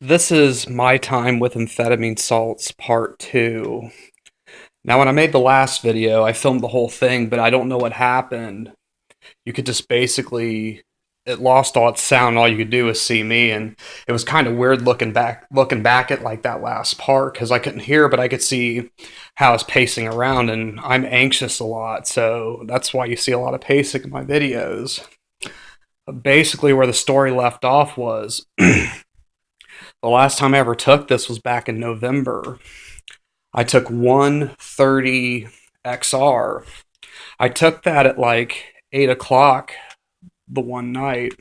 This is my time with amphetamine salts part 2. Now, when I made the last video, I filmed the whole thing, but I don't know what happened. You could just basically, it lost all its sound. All you could do was see me, and it was kind of weird looking back at like that last part because I couldn't hear, but I could see how I was pacing around, and I'm anxious a lot, so that's why you see a lot of pacing in my videos. But basically, where the story left off was the last time I ever took this was back in November. I took 130 XR. I took that at like 8 o'clock the one night,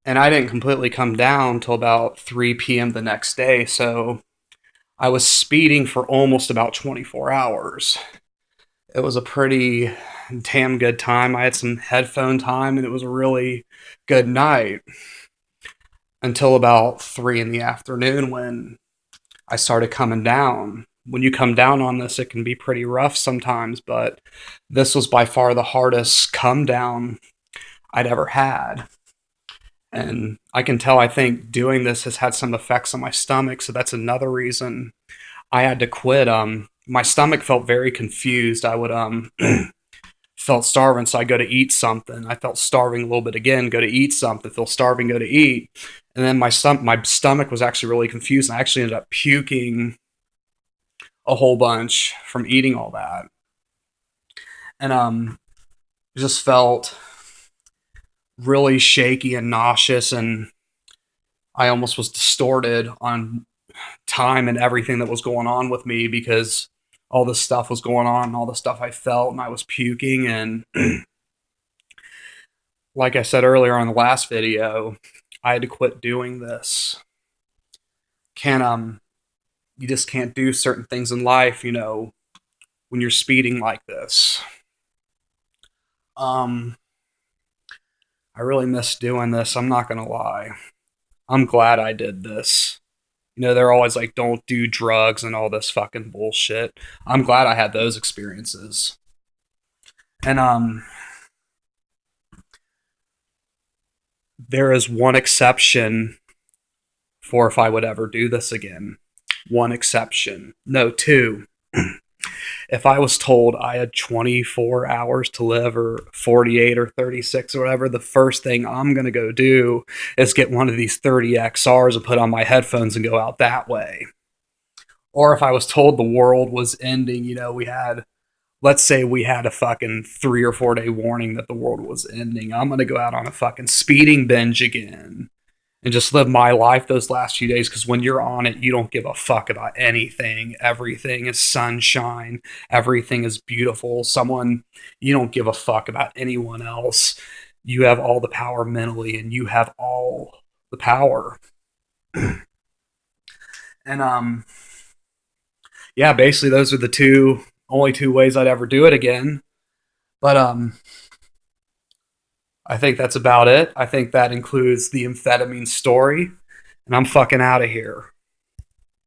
and I didn't completely come down till about 3 p.m. the next day, so I was speeding for almost about 24 hours. It was a pretty damn good time. I had some headphone time, and it was a really good night until about 3 in the afternoon when I started coming down. When you come down on this, it can be pretty rough sometimes, but this was by far the hardest come down I'd ever had. And I can tell, I think doing this has had some effects on my stomach, so that's another reason I had to quit. My stomach felt very confused. I would felt starving, so I go to eat something. I felt starving a little bit again, go to eat something, feel starving, go to eat. And then my stomach was actually really confused, and I actually ended up puking a whole bunch from eating all that. And just felt really shaky and nauseous, and I almost was distorted on time and everything that was going on with me because all this stuff was going on and all the stuff I felt, and I was puking. And like I said earlier on the last video, I had to quit doing this. Can't You just can't do certain things in life, when you're speeding like this. Um I really miss doing this, I'm not gonna lie. I'm glad I did this. They're always like, don't do drugs and all this fucking bullshit. I'm glad I had those experiences. And there is one exception for if I would ever do this again. One exception. No, two. If I was told I had 24 hours to live or 48 or 36 or whatever, the first thing I'm going to go do is get one of these 30 XRs and put on my headphones and go out that way. Or if I was told the world was ending, let's say we had a fucking 3 or 4 day warning that the world was ending, I'm going to go out on a fucking speeding binge again and just live my life those last few days, because when you're on it, you don't give a fuck about anything. Everything is sunshine. Everything is beautiful. You don't give a fuck about anyone else. You have all the power mentally, and you have all the power. And yeah, basically those are the only two ways I'd ever do it again. But I think that's about it. I think that includes the amphetamine story, and I'm fucking out of here.